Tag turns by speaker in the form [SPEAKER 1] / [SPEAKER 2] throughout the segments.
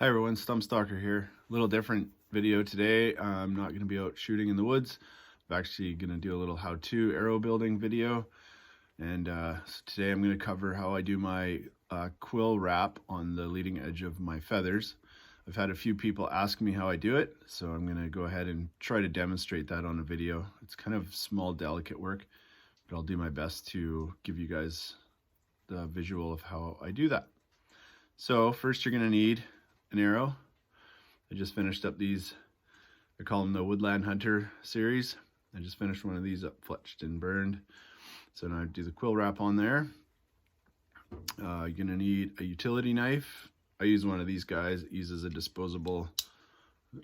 [SPEAKER 1] Hi everyone, Stump Stalker here. A little different video today. I'm not going to be out shooting in the woods. I'm actually going to do a little how-to arrow building video. And so today I'm going to cover how I do my quill wrap on the leading edge of my feathers. I've had a few people ask me how I do it, so I'm going to go ahead and try to demonstrate that on a video. It's kind of small, delicate work, but I'll do my best to give you guys the visual of how I do that. So first you're going to need an arrow. I just finished up these, I call them the Woodland Hunter series. I just finished one of these up, fletched and burned. So now I do the quill wrap on there. You're gonna need a utility knife. I use one of these guys. It uses a disposable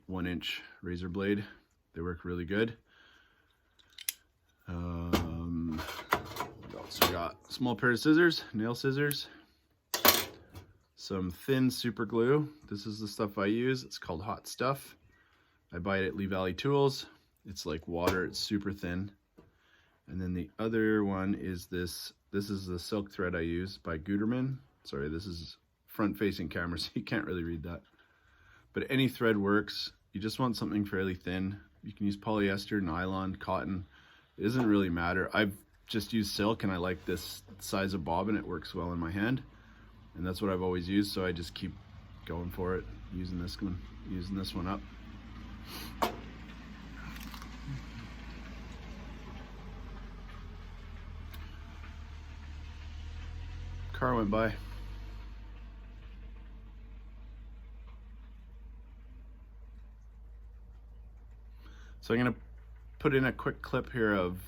[SPEAKER 1] 1-inch razor blade. They work really good. What else we got? A small pair of scissors, nail scissors. Some thin super glue. This is the stuff I use. It's called Hot Stuff. I buy it at Lee Valley Tools. It's like water, it's super thin. And then the other one is this. This is the silk thread I use by Gutermann. Sorry, this is front-facing camera, so you can't really read that. But any thread works. You just want something fairly thin. You can use polyester, nylon, cotton. It doesn't really matter. I've just used silk and I like this size of bobbin. It works well in my hand. And that's what I've always used, so I just keep going for it, using this one up. Car went by. So I'm gonna put in a quick clip here of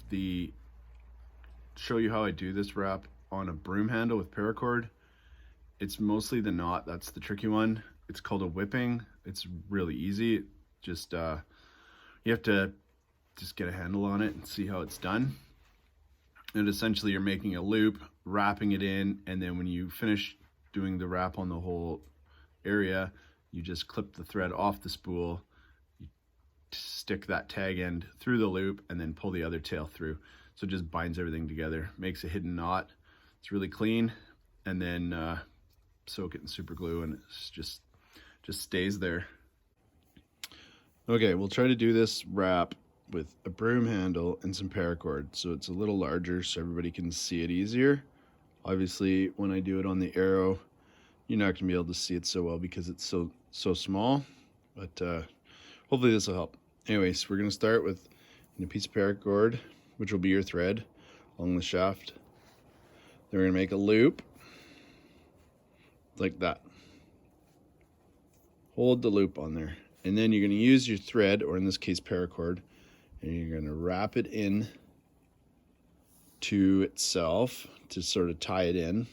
[SPEAKER 1] show you how I do this wrap on a broom handle with paracord. It's mostly the knot, that's the tricky one. It's called a whipping. It's really easy. Just you have to just get a handle on it and see how it's done. And essentially you're making a loop, wrapping it in, and then when you finish doing the wrap on the whole area, you just clip the thread off the spool, you stick that tag end through the loop, and then pull the other tail through. So it just binds everything together, makes a hidden knot. It's really clean, and then soak it in super glue, and it's just stays there. Okay, we'll try to do this wrap with a broom handle and some paracord, so it's a little larger so everybody can see it easier. Obviously when I do it on the arrow, you're not gonna be able to see it so well because it's so small, but hopefully this will help. Anyways, we're gonna start with a piece of paracord, which will be your thread along the shaft. Then we're gonna make a loop like that. Hold the loop on there, and then you're going to use your thread, or in this case paracord, and you're going to wrap it in to itself to sort of tie it in.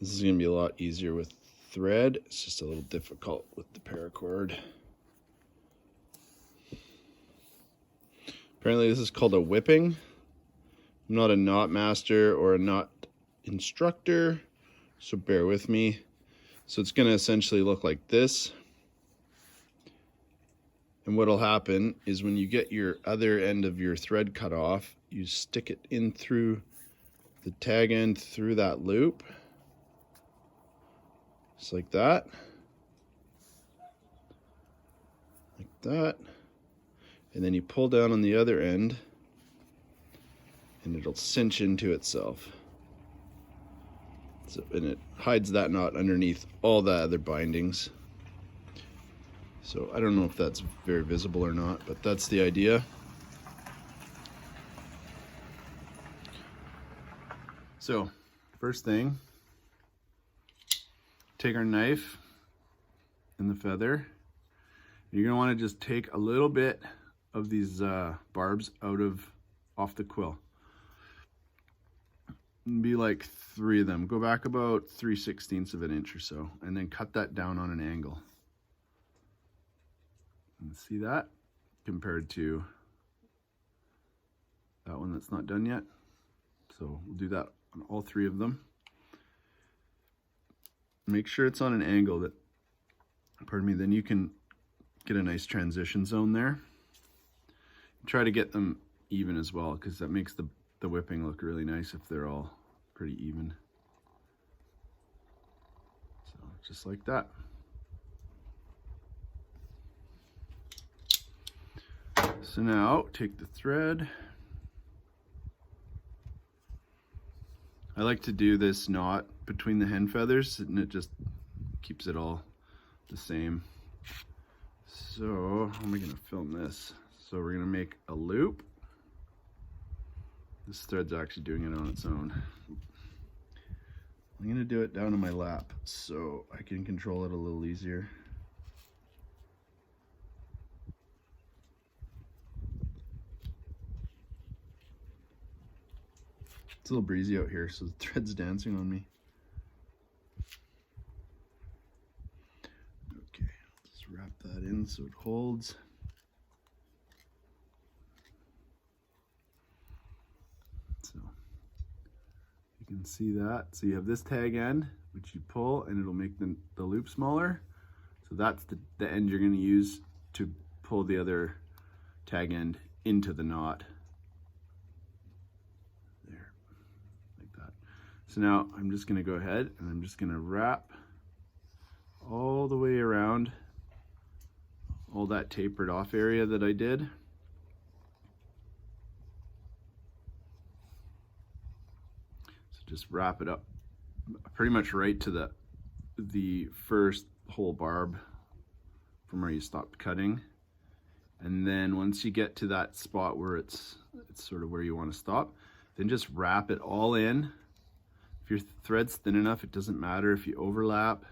[SPEAKER 1] This is going to be a lot easier with thread. It's just a little difficult with the paracord. Apparently this is called a whipping. I'm not a knot master or a knot instructor, so bear with me. So it's going to essentially look like this. And what'll happen is when you get your other end of your thread cut off, you stick it in through the tag end through that loop. Just like that. Like that. And then you pull down on the other end and it'll cinch into itself. So, and it hides that knot underneath all the other bindings. So I don't know if that's very visible or not, but that's the idea. So first thing, take our knife and the feather. You're gonna wanna just take a little bit of these barbs off the quill. Be like 3 of them. Go back about 3/16 of an inch or so, and then cut that down on an angle. And see that compared to that one that's not done yet. So we'll do that on all 3 of them. Make sure it's on an angle that, pardon me, then you can get a nice transition zone there. Try to get them even as well, because that makes the whipping look really nice if they're all pretty even. So just like that. So now take the thread. I like to do this knot between the hen feathers, and it just keeps it all the same. So how am I going to film this? So we're going to make a loop. This thread's actually doing it on its own. I'm going to do it down in my lap so I can control it a little easier. It's a little breezy out here, so the thread's dancing on me. Okay, just wrap that in so it holds. So you can see that. So you have this tag end, which you pull, and it'll make the loop smaller. So that's the end you're going to use to pull the other tag end into the knot. So now I'm just going to go ahead and I'm just going to wrap all the way around all that tapered off area that I did. So just wrap it up pretty much right to the first whole barb from where you stopped cutting. And then once you get to that spot where it's sort of where you want to stop, then just wrap it all in. If your thread's thin enough, it doesn't matter if you overlap.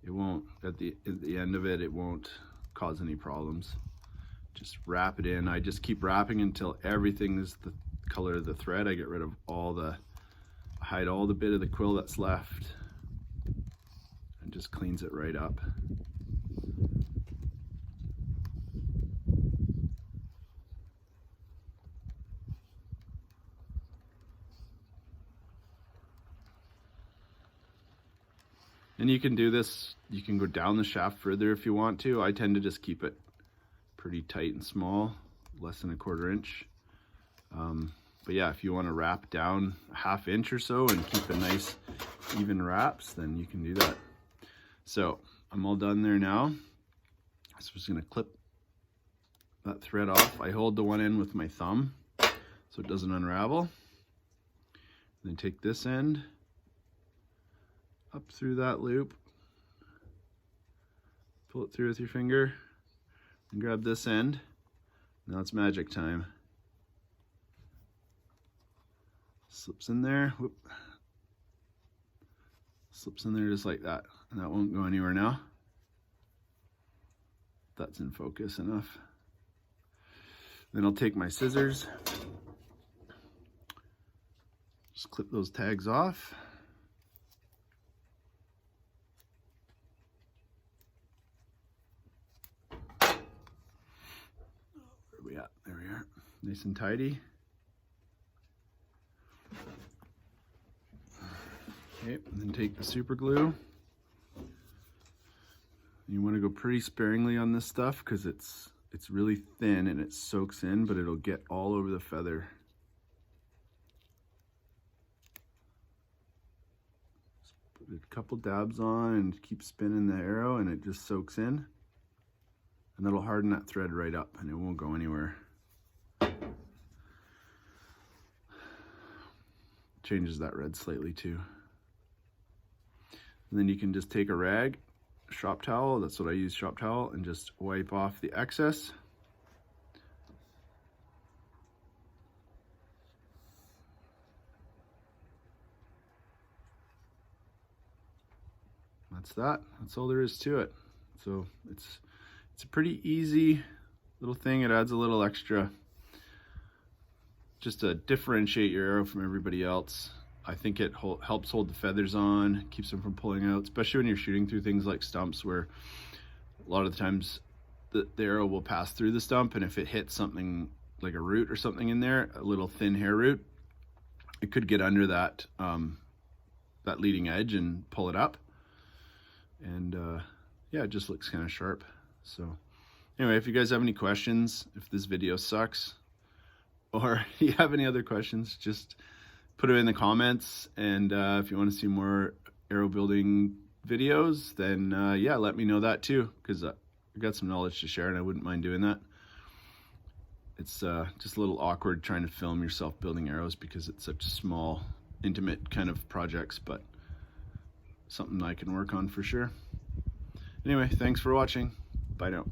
[SPEAKER 1] It won't, at the end of it, it won't cause any problems. Just wrap it in. I just keep wrapping until everything is the color of the thread. I get rid of hide all the bit of the quill that's left, and just cleans it right up. And you can do this, you can go down the shaft further if you want to. I tend to just keep it pretty tight and small, less than a 1/4 inch. But yeah, if you want to wrap down a 1/2 inch or so and keep a nice even wraps, then you can do that. So I'm all done there now. So I'm just going to clip that thread off. I hold the one end with my thumb so it doesn't unravel. Then take this end up through that loop, pull it through with your finger, and grab this end. Now it's magic time. Slips in there, whoop. Slips in there just like that, and that won't go anywhere now. That's in focus enough. Then I'll take my scissors, just clip those tags off. There we are, nice and tidy. Okay, and then take the super glue. You want to go pretty sparingly on this stuff because it's really thin and it soaks in, but it'll get all over the feather. Just put a couple dabs on and keep spinning the arrow, and it just soaks in. And that'll harden that thread right up and it won't go anywhere. Changes that red slightly too. And then you can just take a rag, shop towel, that's what I use, shop towel, and just wipe off the excess. That's that. That's all there is to it. So it's a pretty easy little thing. It adds a little extra just to differentiate your arrow from everybody else. I think it helps hold the feathers on, keeps them from pulling out, especially when you're shooting through things like stumps where a lot of the times the arrow will pass through the stump, and if it hits something like a root or something in there, a little thin hair root, it could get under that that leading edge and pull it up. And yeah, it just looks kind of sharp. So anyway, if you guys have any questions, if this video sucks, or you have any other questions, just put it in the comments. And if you want to see more arrow building videos, then yeah, let me know that too, because I got some knowledge to share and I wouldn't mind doing that. It's just a little awkward trying to film yourself building arrows because it's such small, intimate kind of projects, but something I can work on for sure. Anyway, thanks for watching. Bye now.